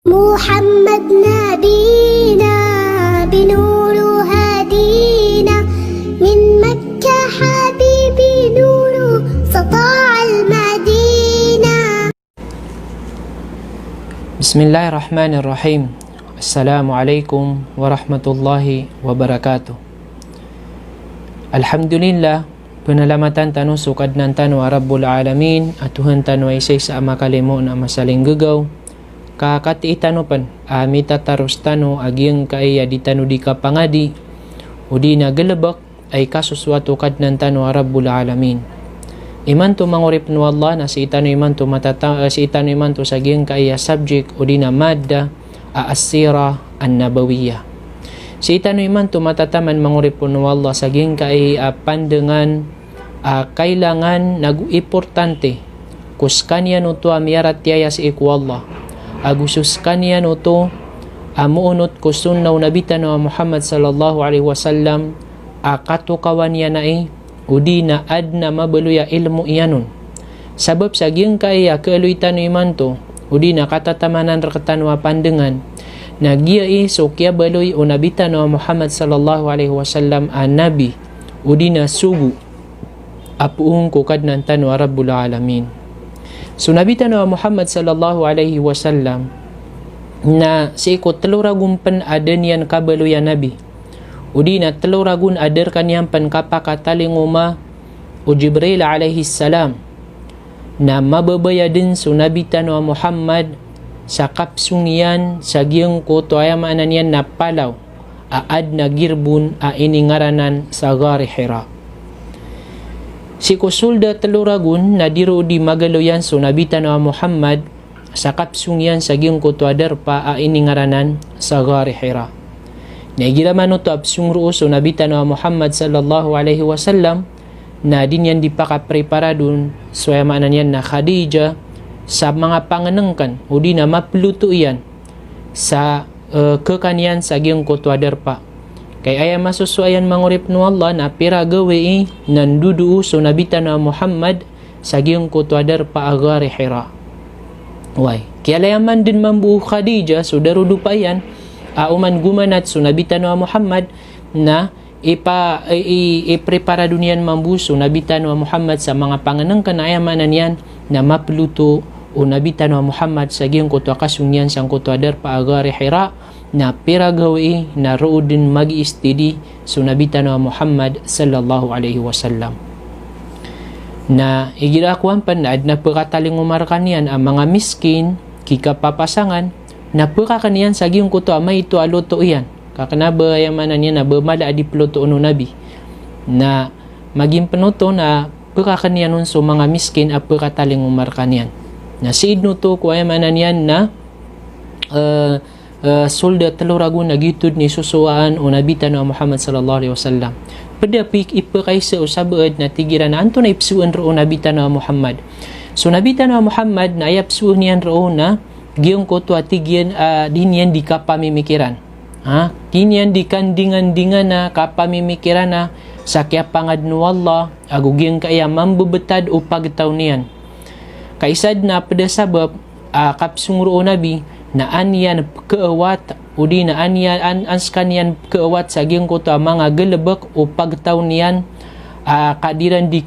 محمد نبينا بنور هدينا من مكة حبيبي نور سطاع المدينة. بسم الله الرحمن الرحيم. السلام عليكم ورحمة الله وبركاته. Alhamdulillah, penalamatan tanu sukad nan tanu Rabbul Alamin atuhan tanu ay sa amakalimo na masaling gugaw kakati tanu pan amita tarus tanu agyang kaya di tanu di kapangadi udi na galabak ay kasuswato kad nan tanu Rabbul Alamin. Iman to mangurip no Allah na si itano iman to si itano iman to sa agyang kaya subject udi na madda asira an-nabawiyah. Si itano iman to matataman mangurip no Allah sa agyang kaya pandangan kailangan nag-importante kus kanya no to amiyarat tiyaya si iku Allah agusus kanya no to amuunot ko sunnaw nabita no Muhammad sallallahu alaihi wasallam katukawan yan na udi na adna mabaluya ilmu iyanon sabab sa giyang kaya kaaluitan no iman to udi na katatamanan rakatanwa pandangan na giya so kya baloy o nabita no Muhammad sallallahu alaihi wasallam nabi udi na sugu apuung ko kad nan tanu Rabbul Alamin. So nabita no Muhammad sallallahu alaihi wasallam na si ko teluragun pan aden yan kabaluyan nabi. Udi na teluragun ader kanyan pan kapakataling uma o Jibril alaihi salam na mababaya din so nabita no Muhammad sa kapsung yan sa giyang ko to ayamanan yan na palaw aad na girbun iningaranan sa Ghar Hira. Si kusulda teluragun na diro di magaloyan so nabita na Muhammad sa kapsung yan sa giyong kutwadar pa iningaranan sa Ghar Hira. Naigiraman no to apsung ruo so nabita na Muhammad sallallahu alaihi wasallam na din yan di pakaprepara dun so yamanan yan na Khadija sa mga panganangkan o di na mapluto yan sa kekanyan sa giyong kutwadar pa. Kay aya masusuayan mangurip no Allah na pira gawi nandudu so nabita na Muhammad sa giyong kutwadar pa Ghar Hira. Why? Kaya layaman din mambuo Khadija so darudu pa yan uman gumanat so nabita na Muhammad na iprepara dunian mambuso nabita na Muhammad sa mga panganangkan na ayamanan yan na mapluto o nabita na Muhammad sa giyong kutwa kasunyan sang kutwadar pa Ghar Hira na piragawi na roodin mag-istidi so nabita na Muhammad sallallahu alaihi wasallam na igirakuan pan na adna pagkataling umarkan yan ang mga miskin kikapapasangan na pagkakaniyan sa giyong kuto may ito aluto yan kakanaba yamanan yan na bamala adiploto no nabi na maging penuto na pagkakaniyan nun so mga miskin at pagkataling umarkan yan na siidno to ko yamanan yan na solda teluragun na gitud ni susuaan o nabita na Muhammad sallallahu alaihi wasallam. Padapik ipakay sa usabaad na tigiran na anto na ipsuan ro nabita na Muhammad. So nabita na Muhammad na ayapsuan niyan ro na giyong ko to atigyan din yan di kapamimikiran. Kinyan di kandingan-dingan na kapamimikiran na sa kya pangad no Allah agugiyang kaya mambubetad o pagtaw niyan. Kaisad na padasabab kapsung ro nabi na anyan keawat o di na anyan anskanyan keawat sa giyang ko to mga galabak o pagtaw niyan kadiran di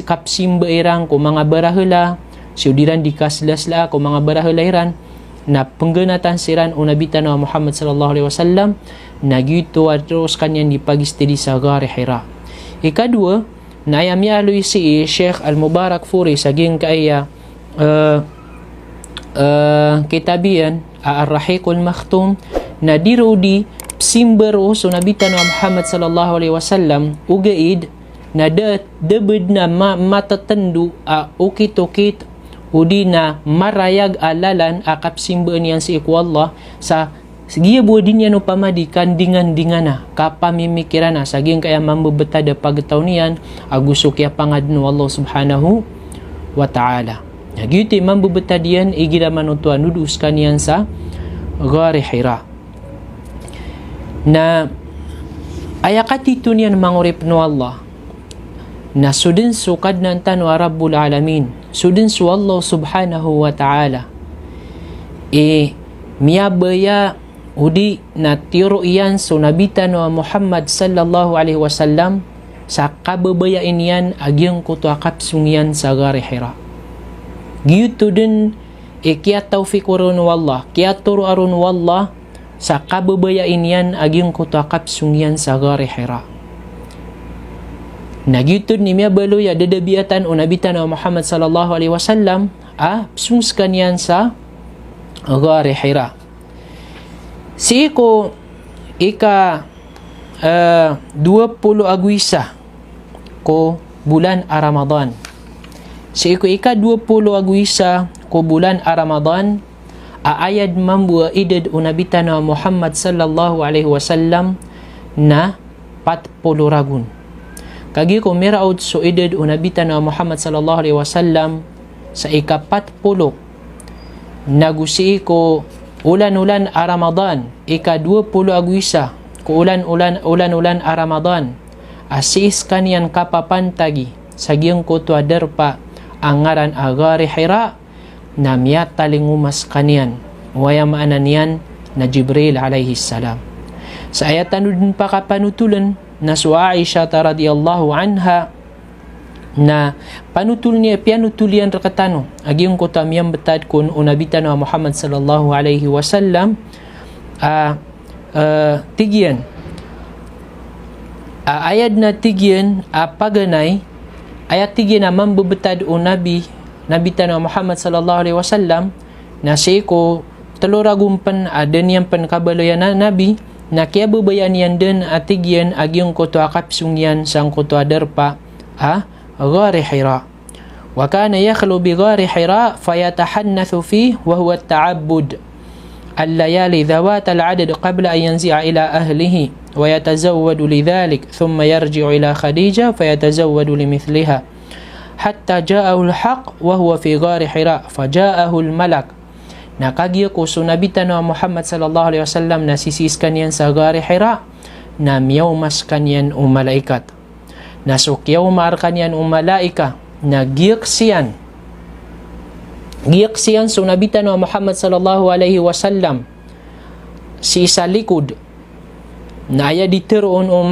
kapsimba irang ko mga barahula siudiran di kaslasla ko mga barahula iran na pengganatan siran o nabita na Muhammad sallallahu alaihi wasallam na gito at terus kanyan di pagistidi sa Ghar Hira. Ikadua na ayamyaloy si Sheikh Al-Mubarak Furi sa giyang kaya kitabian Ar-Rahiqul Makhtum na dirudi simbero so nabita na Muhammad sallallahu alaihi wasallam ugaid na debed na matatandu ukit-ukit udi na marayag alalan akap simbaan yan si iku Allah sa giya buodin yan upamadi kandingan-dingan na kapamimikiran na sa giyang kaya mambabatada pagtaw niyan agusok ya pangad no Allah subhanahu wa ta'ala. Nagyuti mambubata diyan igiraman utuan nudus kaniyan sa Ghar Hira. Na ayakati ito niyan mangurip no Allah na sudin sukad ng tanu Rabbul Alamin sudin su Allah subhanahu wa ta'ala miabaya udi na tiro iyan so nabitan wa Muhammad sallallahu alaihi wasallam sa kababayain yan agyang kutwa kapsung yan sa gari Hira. Giyuto din kaya tawfiq warun wallah, kaya turo arun wallah sa kababayain yan agyang kutwa kapsung yan sa gari Hira. Nagyuto ni miya balo ya dadabiatan o nabitan wa Muhammad sallallahu alaihi wasallam psungskan yan sa gari Hira. Si ko ika 20 agwisa ko bulan Ramadan. Si ko ika 20 agwisa ko bulan Ramadan aayad mambu idad unabitan wa Muhammad sallallahu alaihi wasallam na 40 ragun. Kagi ko miraud so idad unabitan wa Muhammad sallallahu alaihi wasallam sa ika 40 nagusi ko ulan-ulan Ramadan ika 20 agwisa ko ulan-ulan Ramadan asis kanian kapapantagi sa giyang kutwa derpa ang ngaran agari Hira na miya talingumas kanian waya maanan yan na Jibril alaihi salam. Sa ayatan din pa kapanutulan na su Aisha radhiyallahu anha na panutul niya pianutulian rakatano agyang kutwa miyang betad kun unabitan wa Muhammad sallallahu alaihi wasallam tigyan ayat na tigyan paganay ayat tigyan na mambebetad o nabitan wa Muhammad sallallahu alaihi wasallam na siko teluragumpan adan yang penkabalayan na nabi na kaya babayan yan din atigyan agyong kutwa kapsung yan sang kutwa derpa غار حراء وكان يخلو بغار حراء فيتحنث فيه وهو التعبد الليالي ذوات العدد قبل أن ينزع إلى أهله ويتزود لذلك ثم يرجع إلى خديجة فيتزود لمثلها حتى جاءه الحق وهو في غار حراء فجاءه الملك nakagi ko sunabitan wa Muhammad sallallahu alaihi wasallam na sisiskan yan sa gari Hira na miyawmaskan yan o malaikat na sukyaw maarkan yan o malaika na giyaksiyan sunabitan wa Muhammad sallallahu alaihi wasallam si isa likod na aya diteroon o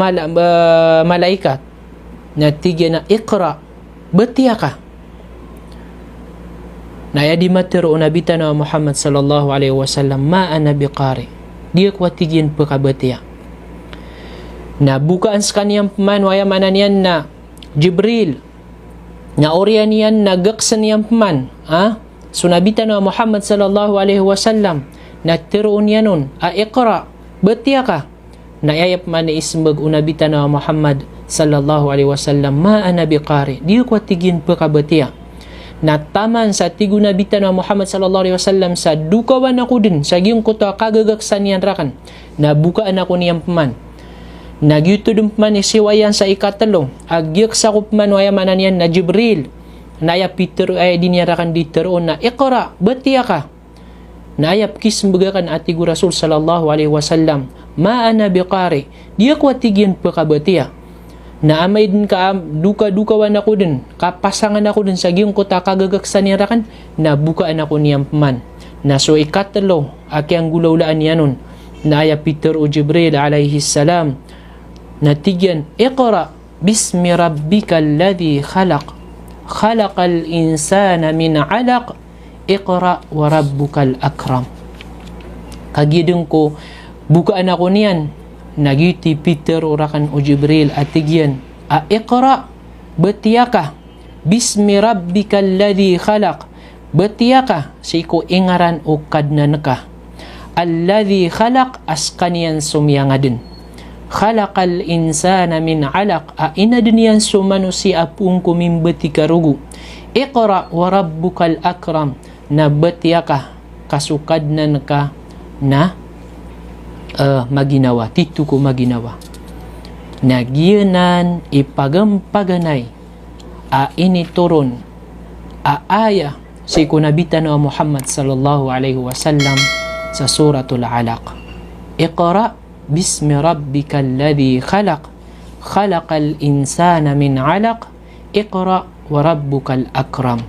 malaikat na tigyan na ikra betiya ka na aya di matero nabitan wa Muhammad sallallahu alaihi wasallam ma ana biqari dia kwatigin pekabetiya na bukaan sa kaniyang paman waya manan yan na Jibril na orian yan na gaksan yan paman sunabitan wa Muhammad sallallahu alaihi wasallam na teroon yanon iqra betiya ka na ayap man ismbag unabitan wa Muhammad sallallahu alaihi wasallam ma ana biqari dia kwatigin pekabetiya na taman sa tigu nabitan wa Muhammad sallallahu alaihi wasallam sa dukawan ako din sa giyong kutwa kagagaksan yan rakan na bukaan ako niyang paman nagyuto din paman isiwayan sa ikatalo agyak sa kupman waya manan yan na Jibril na ayap Peter ay dinyarakan diteroon na iqra betiya ka na ayap kismbagakan atigu Rasul sallallahu alaihi wasallam ma ana biqari dia kwatigyan pekabetiya na amay din ka duka-dukawan ako din kapasangan ako din sa giyong kota kagagaksan niya rakan na bukaan ako niyang paman na so ikatalo akyang gulaulaan yanon na aya Peter o Jibril alaihi salam na tigyan iqra bismi rabbikal ladhi khalaqal insana min 'alaq iqra wa rabbukal akram kagideng ko bukaan ako niyan nagiti Peter urakan o Jibril atigyan iqra betiyaka bismi rabbikal ladhi khalaq betiyaka siko ingaran o kadnanka alladhi khalaq askanian sumyangadin khalaqal insana min 'alaq inadniyan sumanusia apung kumimbeti karugu iqra wa rabbukal akram na betiyaka kasukadnanka na maginawa, titu ko maginawa. Nagyanan ipagampaganay ini turun aya si kunabitan wa Muhammad sallallahu alaihi wasallam sa suratul Alaq. Iqra bismi rabbikal ladhi khalaqal insana min 'alaq iqra wa rabbukal akram.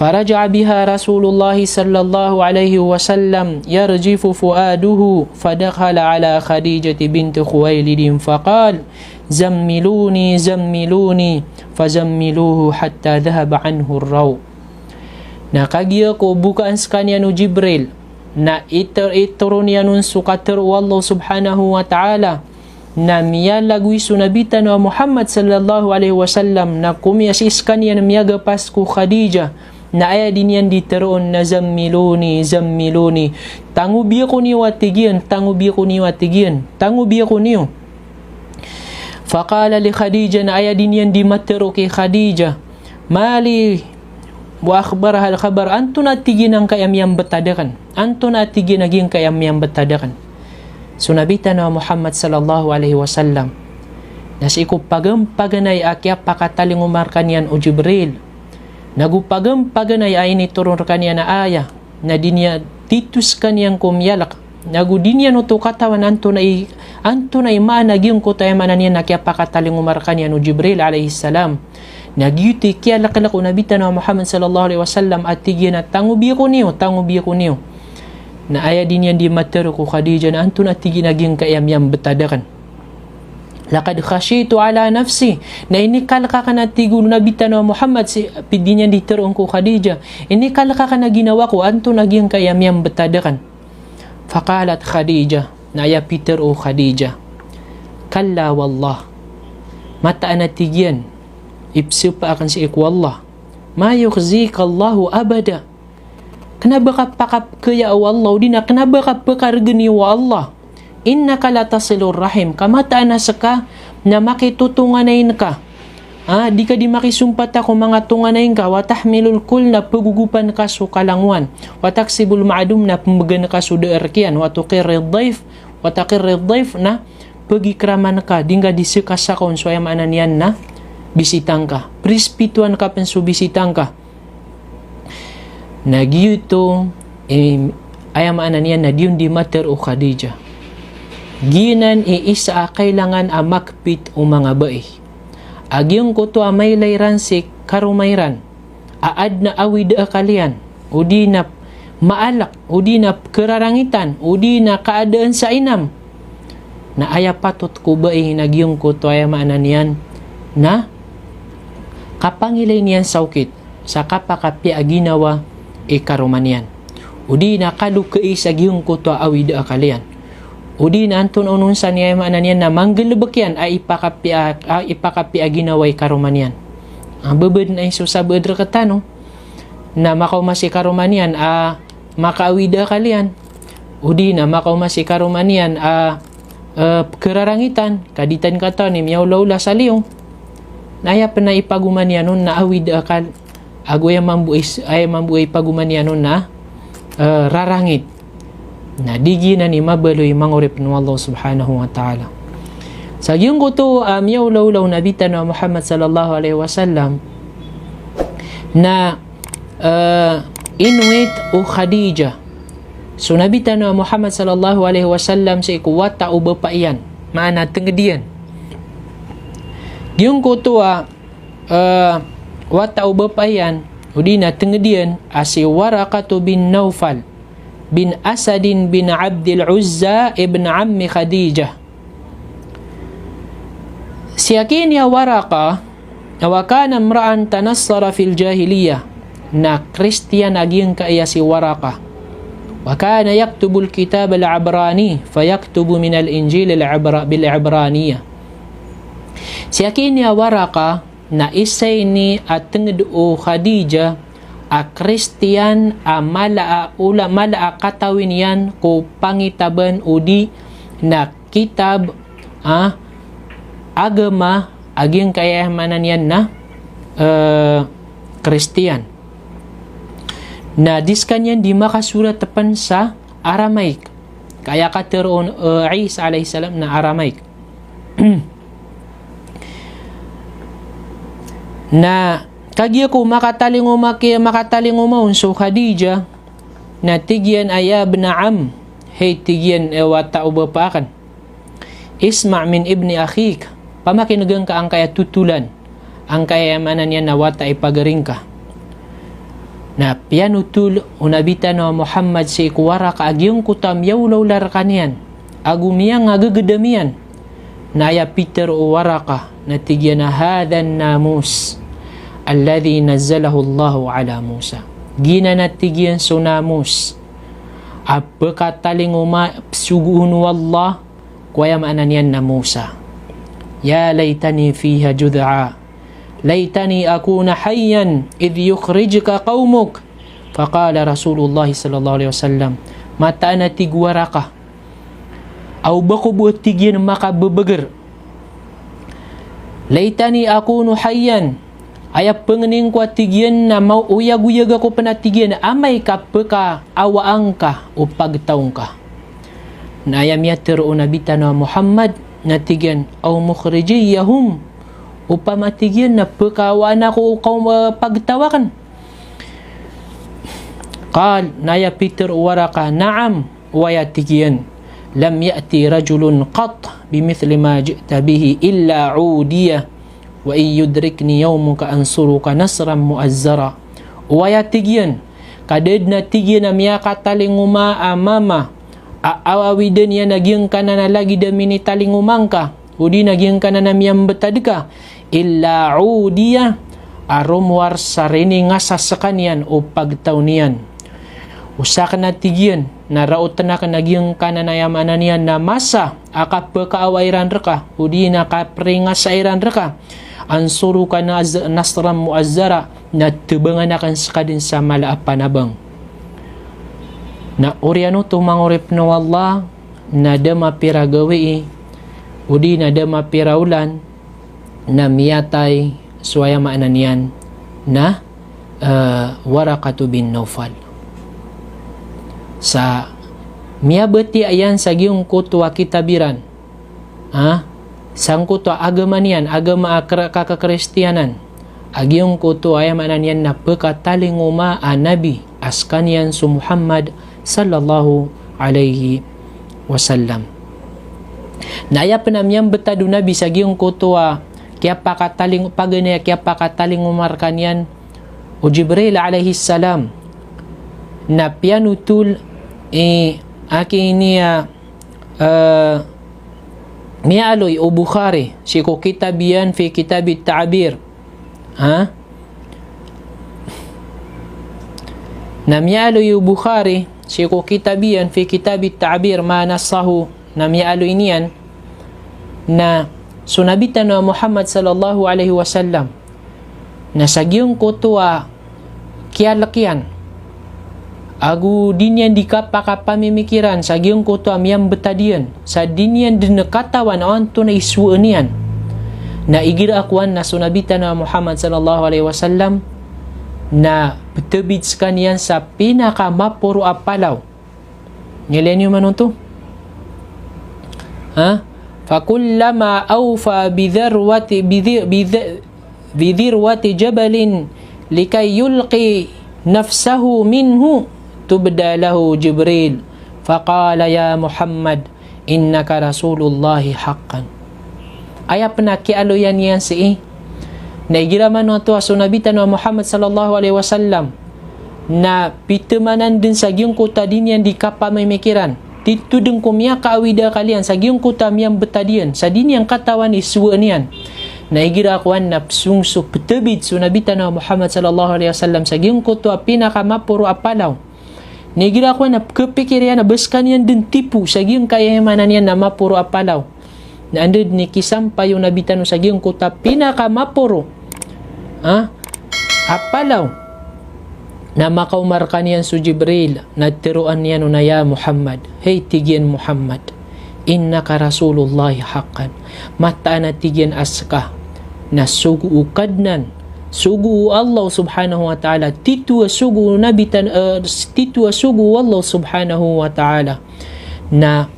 فرجع بها رسول الله صلى الله عليه وسلم يرجف فؤاده فدخل على خديجة بنت خويلد فقال زملوني زملوني فزملوه حتى ذهب عنه الروع. Na kagiya ko bukaan sa kanya no Jibril na ituron niya nun sukater Allah subhanahu wa ta'ala na miyalagwi sunabitan wa Muhammad sallallahu alaihi wasallam na kumiasis kanya na miyagapas ko Khadijah na aya din yan diteroon na zammiluni zammiluni tangubiya ko niyo atigian tangubiya ko niyo atigian tangubiya ko niyo. Faqala li Khadijah na aya din yan di matero kay Khadijah mali wa akhbaraha al-khabar anto na tigin ang kayamyang betadakan anto na tigin naging kayamyang betadakan. So nabitan na Muhammad sallallahu alaihi wasallam nasiku pagampaganay akya pakataling umar kanyan o Jibril nagupagampaganay ay niturun kanya na aya na dinya titus kanyang kumyalak nagudinya no to katawan anto na imanaging ko tayo manan yan akya pakataling umar kanyan o Jibril alaihi salam nagyuti kaya lakalako nabitan na Muhammad sallallahu alaihi wasallam at tigyan na tangubiya ko niyo na aya din yan di matero ko Khadijah na anto na tigyan naging kayamyang betadakan. Laqad khashitu ala nafsi na inikal ka na tigun nabitan na Muhammad si pidin yan ditero ko Khadijah inikal ka na ginawa ko anto naging kayamyang betadakan. Faqalat Khadijah na aya Peter o Khadijah kalla wallah mataan na tigyan ipsiw pa akan si ikwallah ma yukhzika Allahu abada kenapa ka pakap kaya Allah di na kenapa ka pakargani wa Allah innaka la tasilur rahim kamataan na saka na makitutunganayin ka di ka di makisumpat ako mga tunganayin ka wa tahmilul kul na pagugupan ka su kalangwan wa taksibul ma'adum na pumbagan ka su deerkian wa tuqirrid daif na pagikraman ka di nga disikasakon so ayamanan yan na bisitang ka prispituan ka pensu bisitang ka nagyuto ayamanan yan na diyon di mater o Khadijah ginan isa kailangan amakpit o mga bae agyong ko to amay layran si karumayran aad na awid akalian o di na maalak o di na kararangitan o di na kaadaan sa inam na ayapatot ko bae nagyong ko to ayamanan yan na kapangilay niyan saukit sa kapakapi aginawa ikarumanian udi na kadu keisa giyong ko to awid akalian udi na anton ununsa niya maanan yan na manggelebekyan ay ipakapi aginawa ikarumanian ang bebed na iso sa bedra katano na makaw masi karumanian makaawid akalian udi na makaw masi karumanian kerarangitan kaditan kata ni miyaw-lawla sa liyong naya pa na ipaguman yan nun na awid akal agoy mambuay paguman yan nun na rarangit na digi na ni mabaloy mangurip ng Allah subhanahu wa ta'ala. Sa yung kuto yaw-law-law nabitan na Muhammad sallallahu alaihi wasallam na inuit o Khadijah so nabitan na Muhammad sallallahu alaihi wasallam sa ikuwata o bapaiyan maana tenggedian yung kutua wata o bapayan udina tenggedian asi Waraqatu bin Naufal bin Asadin bin Abdul Uzza ibn Ammi Khadijah siyakin ya Waraqa wa kana imra'an tanassara fil jahiliyah na Kristiyan aging kaya si Waraqa wa kana yaktubul kitab al-Abrani fayaktubu min al-Injil bil-Abraniyah siyakin ya Waraqa na isay ni at tenged o Khadijah a Kristiyan mala katawin yan ko pangitaban o di na kitab agama aging kayamanan yan na Kristiyan na diskanyan di makasurat tapan sa Aramaic kaya kateroon Isa alayhi salam na Aramaic na kagya ko makataling umaun so Khadijah na tigyan ayab na hey tigyan wata ubapakan isma' min ibni akhik pamakinugang ka ang kaya tutulan ang kayamanan niya na wata ipagaring ka na pianutul unabita na Muhammad si Waraka agyong kutam yawlaw larkanian agumiyang agagedamian na ya Peter o Waraka na tigyan na hadan namus alladhi nazzalahu Allahu ala Musa gina na tigyan so namus apakataling suguhun wallah kuya maanan yan na Musa ya laytani fiha jud'a laytani akuna hayyan idh yukhrijuka qaumuk faqala Rasulullah sallallahu alaihi wasallam mata na tigwaraka aw bako buat tigyan maka bebeger laytani akunu hayyan aya pengening ko tigyan na mau uyag-uyag ako panatigyan amay ka peka awaang ka o pagtaong ka na aya miyatir o nabita na Muhammad na tigyan aw mukhrijiyahum upamatigyan na pekawaan ako kaum pagtawakan qal naya Peter Waraka na'am waya tigyan lam ya'ti rajulun qat bimithli ma ji'ta bihi illa 'udiyah wa in yudrikni yawmuka ansuruka nasran mu'azzara waya tigyan kaded na tigyan na miya katalinguma amama aawiden ya nagyang kanana lagi damini talingumangka udi nagyang kanana miyang betadka illa udiya arumwar sarini nga sasakanian o pagtaunian usa ka natigyan na rautan na nagyang kananayamanan niyan na masa akapakaawairan reka udi nakapringa sa iran reka ansuru ka na nasram muazzara na tubangan akan sakadin sa malaapanabang na oriano tumangurip no Allah na dama piragawi udi na dama piraulan na miyatay suwaya maanan yan na Warakatu bin Naufal sa miyabati ayan sa giyong kutwa kitabiran sang kutwa agama niyan agama kakakristiyanan agyong kutwa ayan maanan yan na pekatalinguma nabi askan yan su Muhammad sallallahu alaihi wasallam na aya penamyang betadu nabi sa giyong kutwa kaya pakataling paganya kaya pakataling umarkan yan o Jibril alaihi salam na pianutul aking niya mialoy o Bukhari si ko kitabiyan fi kitabit ta'bir na mialoy o Bukhari si ko kitabiyan fi kitabit ta'bir ma nasahu na mialoy niyan na sunabitan na Muhammad sallallahu alaihi wasallam na sa giyong kutwa kialakian agu dinyan di kapakapamimikiran sa giyong kutwa miyang betadian sa dinyan dinekatawan onto na isuanian na igirakwan na sunabitan na Muhammad sallallahu alaihi wasallam na betebits kanian sa pinakamapuro apalaw ngilan yung manunto فَكُلَّمَا أَوْفَى بِذِرْوَةِ جَبَلٍ لِكَيْ يُلْقِي نَفْسَهُ مِنْهُ تُبْدَى لَهُ جِبْرِيلٌ فَقَالَ يَا مُحَمَّدْ إِنَّكَ رَسُولُ اللَّهِ حَقًّا aya penakialuyan yan si naigiraman no to sunabitan no Muhammad sallallahu alaihi wasallam na pitemanan din sa giyong kuta din yan di kapamimikiran titudeng kumya kaawida kalian sa giyong kutam yang betadian sa din yang katawan isuan yan na igirakuan na sungso petebid sunabitan na Muhammad sallallahu alaihi wasallam sa giyong kuta pinakamapuro apalaw na igirakuan na kepikirian na beskan yan din tipu sa giyong kayamanan yan na mapuro apalaw na andid ni kisampay yung nabitan sa giyong kuta pinakamapuro apalaw na makaumarkan yan su Jibril na tiruan yan na ya Muhammad hey tigyan Muhammad innaka Rasulullah haqqan mata na tigyan aska na sugu kadnan sugu Allah subhanahu wa ta'ala titu sugu nabitan titu sugu Allah subhanahu wa ta'ala na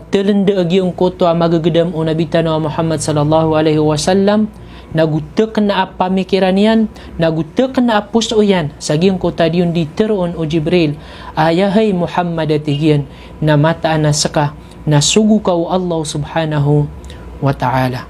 telenda agiyong kutwa magagedam o nabitan wa Muhammad sallallahu alaihi wasallam nagutek na pamikiran yan nagutek na puso yan saging ko tadiyon di teron o Jibril ayahay Muhammad atigian na mataan na saka na sugu kau Allah subhanahu wa ta'ala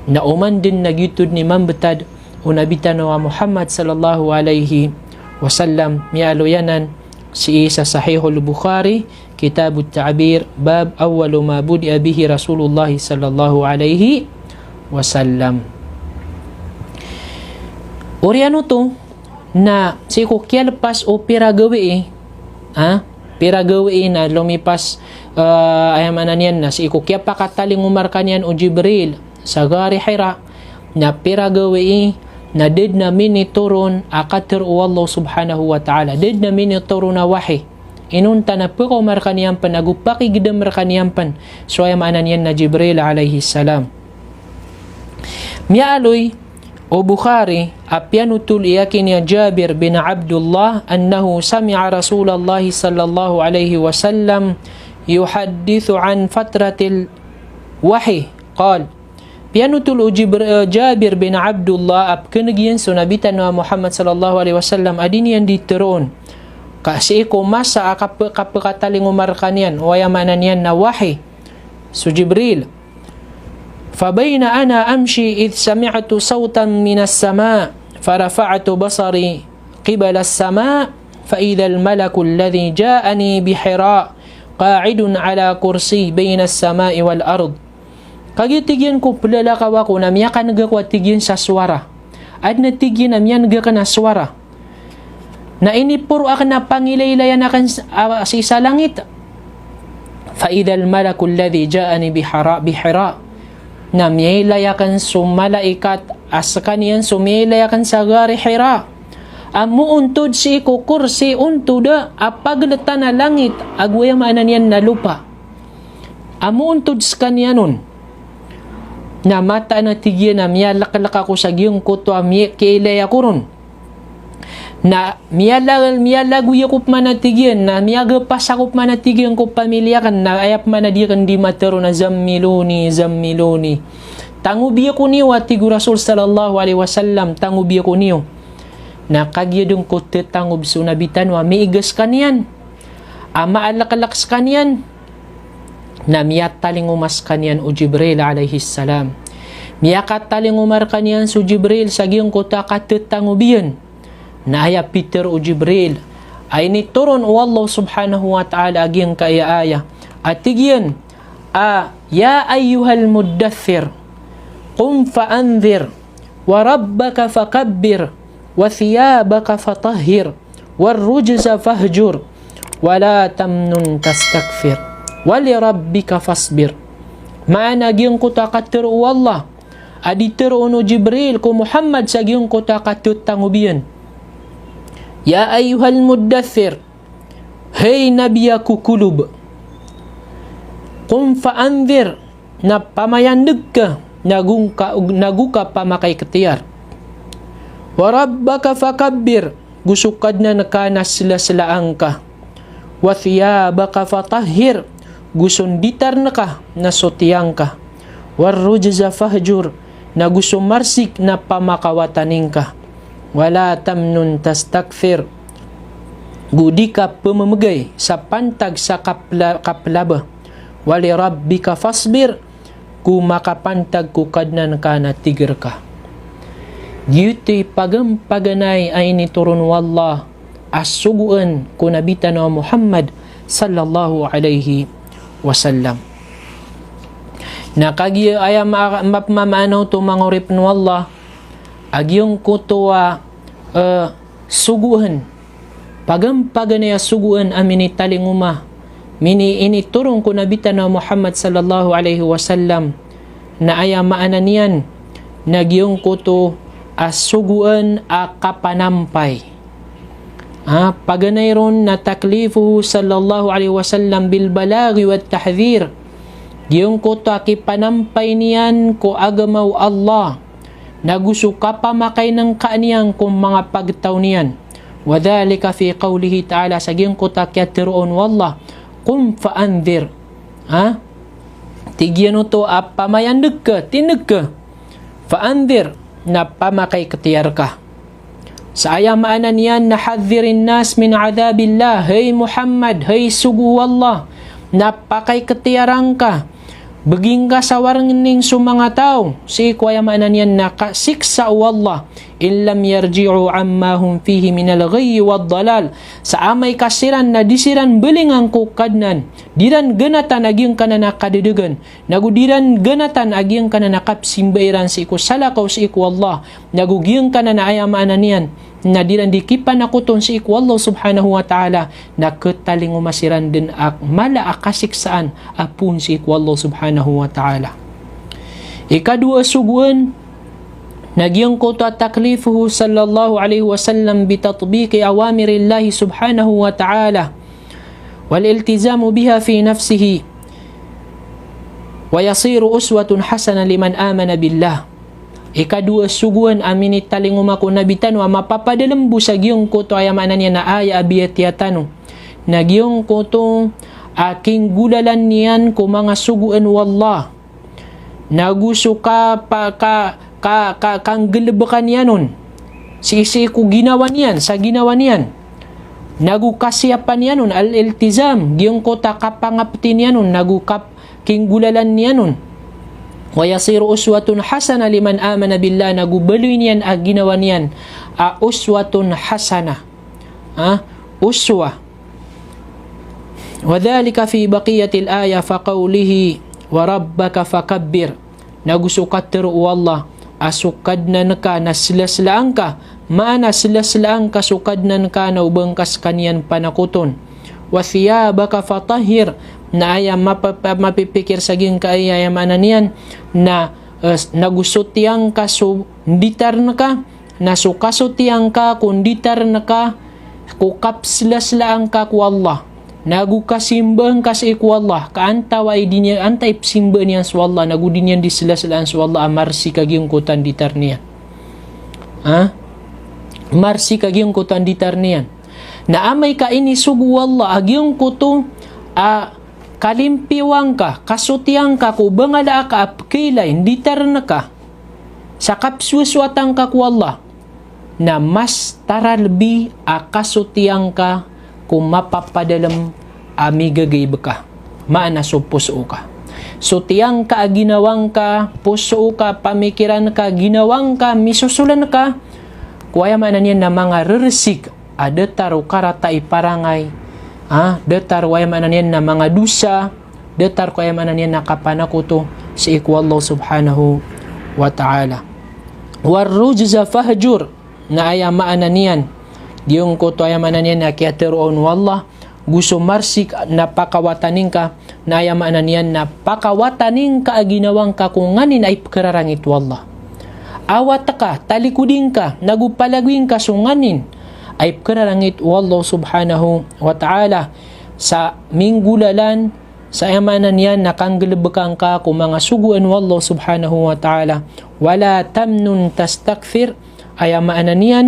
na uman din nagyutod ni mambetad unabitan wa Muhammad sallallahu alaihi wasallam mialo yanan si sa Sahihul Bukhari Kitabut Ta'bir bab awwalu ma budi'a bihi Rasulullah sallallahu alaihi wasallam. Oriano to na si kukyal pas o piragawi piragawi na lumipas ayamanan yan na si kukya pakataling umar kanyan o Jibril sa gari Hira na piragawi na did na minituron akatir o Allah subhanahu wa ta'ala did na minituron na wahi inunta na po umar kanyan pan nagupakigidam kanyan pan so ayamanan yan na Jibril alayhi salam. Mialoy o Bukhari apyanutul iyakin ya Jabir bin Abdullah annahu sami'a Rasulullah sallallahu alaihi wasallam yuhaddithu an fatratil wahi qal pianutul Jabir bin Abdullah apkenegyan sunabitan wa Muhammad sallallahu alaihi wasallam adini yang diteron kasi ko masa kapekataling umar kanyan o yamanan yan na wahi so Jibril فبين أنا أمشي إذ سمعت صوتا من السماء فرفعت بصري قبل السماء فإذا الملك الذي جاءني بحراء قاعد على كرسي بين السماء والأرض kagitigyan ko plalakawa ko na miya ka nagakwatigyan sa swara at natigyan na miya nagaka na swara na inipuro ak na pangilaylayan akan sa isa langit فإذا الملك الذي جاءني بحراء na miyaylayakan sumalaikat asakan yan sumiyaylayakan sa gari Hira amu untod si ko kursi untuda apaglata na langit agwaya maanan yan na lupa amu untod sa kanyanon na mata na tigyan na miyalakalaka ko sa giyong kuto miyakailaya ko ron na miyalaguya ko manatigyan na miyagapas ako manatigyan ko pamilya kan na ayap manadikan di matero na zammiluni tangubiya ko niyo at tigu Rasul sallallahu alaihi wasallam tangubiya ko niyo na kagyadong ko tetangub sunabitan wa miigas kanyan ama alakalaks kanyan na miyataling umas kanyan o Jibril alaihi salam miyakataling umar kanyan so Jibril sa giyong ko takatetangubiyan na aya Peter o Jibril ay nituron o Allah subhanahu wa ta'ala aging kaya-aya at tigyan ya ayyuhal muddathir qum fa'anzir wa rabbaka fakabbir wa thiyabaka fatahhir wa rujza fahjur wa la tamnun tastakfir wa li rabbika fasbir maana aging kutakatir o Allah aditir o Jibril ko Muhammad sa aging kutakatut tangubiyan ya ayyuhal muddathir hey nabiyaku kulub qum fa'anzir na pamayandag ka naguka pamakay ketiyar wa rabbaka fakabbir gusukad na nakanas sila angka wa thiyabaka fatahhir gusunditar na ka na sotiyang ka wa rujza fahjur na gusumarsik na pamakawataning ka wala tamnun tastakfir gudi ka pememegay sa pantag sa kaplaba wali rabbika fasbir ku makapantag ku kadnan ka na tigir ka giyuti pagampaganay ay niturun wallah asuguan ku nabitan wa Muhammad sallallahu alaihi wasallam na kagiya ay mapmamanaw to mangurip no wallah agyong kutuwa suguhan pagampaganaya suguhan amini talinguma mini initurong ko nabitan na Muhammad sallallahu alaihi wasallam na aya maanan yan nagyong kuto asuguan akapanampay paganay ron na taklifuhu sallallahu alaihi wasallam bil balaghi wat tahdhir gyong kuto akipanampay niyan ko agamaw Allah naguso ka pamakay ng kaaniyang kung mga pagtaw niyan wadhalika fi qawlihi ta'ala sa giyong kutakyatirun wallah qum fa'anzir tigyan to pamayandag ka tinag ka fa'anzir na pamakay katiyar ka sa ayamaanan yan na hadhirin nas min adhabillah hey Muhammad hey sugu wallah napakay katiyarang ka beging ka sa warning sumanga tao si kwayamanan yan nakasiksa wallah in lam yarji'u amma hum fihi minal ghayyi wad dalal. Sa amay kasiran na disiran belingang kukadnan diran genatan agyang kanana kadedegan nagudiran genatan agyang kanana kapsimbairan si iku salakaw si iku Allah nagugyang kanana ayamananian na diran dikipan akuton si iku Allah subhanahu wa ta'ala na ketaling umasiran din ak mala akasiksaan apun si iku Allah subhanahu wa ta'ala. Ikadua suguan nagyang ko ta taklifuhu sallallahu alaihi wasallam bitatbiqi awamirillahi subhanahu wa ta'ala wal iltizamu biha fi nafsihi wa yasiru uswatun hasana liman amana billah. Ikadua suguan amin italinguma ko nabitano mapapadalembu sa giyong koto ayamanan niya na aya abiyatiyatano na giyong koto aking gulalan niyan ko mga suguan wallah naguso ka kang gelebekan yanon si ko ginawa niyan sa ginawa niyan nagukasiapan yanon al-iltizam giyong kota kapangaptin yanon nagukap king gulalan niyanon wa yasiru uswatun hasana liman amana billah nagubaluin yan ginawa niyan uswatun hasana uswa wa dhalika fi baqiyatil aya faqawlihi wa rabbaka fakabbir nagusukat tero wallah asukad na naka naslaslaan ka maana slaslaan ka sukad na naka na ubangkas kanyan panakuton wa thiyabaka fatahhir na ayam mapipikir saging kaayamanan niyan na nagusutiang ka so ditar na ka na sukasutiang ka kunditar na ka kukapslaslaan ka ku Allah nagukasimbang ka sa iku Allah kaantaway din niya antay simba niyan sa Allah nagudin niyan dislaslaan sa Allah amarsi kagyong kutan ditar niyan marsi kagyong kutan ditar niyan na amay ka ini sugu Allah agyong kuto kalimpiwang ka, kasutiang ka, kubangala ka, apkilay, hindi na ka, sa kapsuswatang ka ku Allah, na mas taralbi kasutiang ka, kung mapapadalam amigagay ka, maana so puso ka. Sutiang ka, ginawang ka, puso ka, pamikiran ka, ginawang ka, misusulan ka, kuwaya manan yan na mga reresig, adataro karata iparangay, detar waya manan yan na mga dusa detar ko manan yan na kapanakuto si iku Allah subhanahu wa ta'ala warrujza fahjur na ayamaanan yan yung kuto ayamanan yan na kiateroon wallah gusto marsik na pakawatanin ka na ayamaanan yan na pakawatanin ka aginawang ka kung nganin ay kararangit wallah awat ka talikudin ka nagupalagwin ka sunganin ay kararangit wallahu subhanahu wa ta'ala sa minggulalan sa amanan yan nakanggelebekan ka kung mga suguan wallahu subhanahu wa ta'ala wala tamnun tastakfir ay amanan yan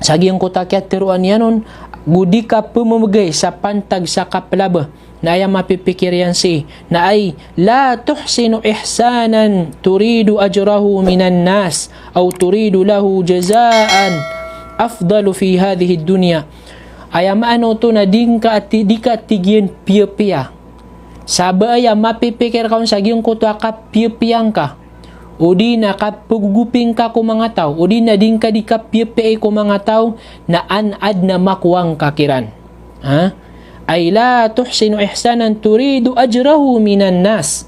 sagiyang kutakyat tiruan yanon gudi ka pumumagay sa pantag sa kaplaba na ay mapipikir yan na ay la tuhsinu ihsanan turidu ajrahu minan nas aw turidu lahu jazaan afdalu fi hadhihi dunya ayamaano to na di ka tigyan piya-piya sabay mapipikir kaon sa giyong kuto ka piya-piyang ka o di na kapuguping ka ko mga tao o di na din ka di ka piya-piya ko mga tao na anad na makuwang kakiran ay la tuhsinu ihsanan turidu ajrahu minan nas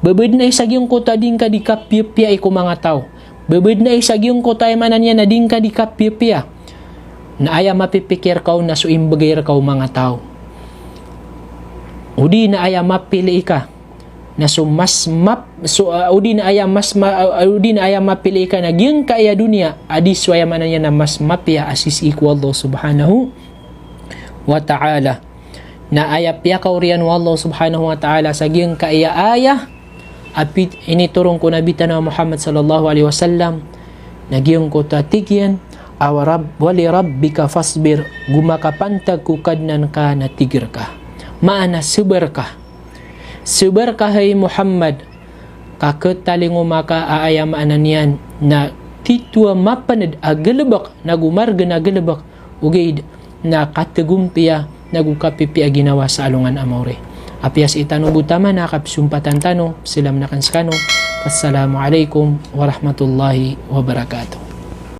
babad na sa giyong kuto din ka di ka piya-piya ko mga tao babad na isagyong ko tayo manan niya na din ka di kapipya na aya mapipikir kaw na suimbagay kaw mga tao o di na aya mapili ka na o di na aya mapili ka na gyang kaya dunia adis waya manan niya na mas mapya asis iku Allah subhanahu wa ta'ala na aya piya kaw riyan wallahu subhanahu wa ta'ala sa gyang kaya aya apit initurong ko nabitan na Muhammad sallallahu alaihi wasallam nagyong ko tatigyan wali rabbika fasbir gumakapantag kukadnan ka na tigir ka maana subar ka hay Muhammad kaketaling umaka aayamaanan yan na titwa mapanad agalabak nagumarga na agalabak ugaid na katagumpiya nagukapipi ginawa sa alungan amore apias itano butama nakapsumpatan tano silam nakanskano assalamualaikum warahmatullahi wabarakatuh.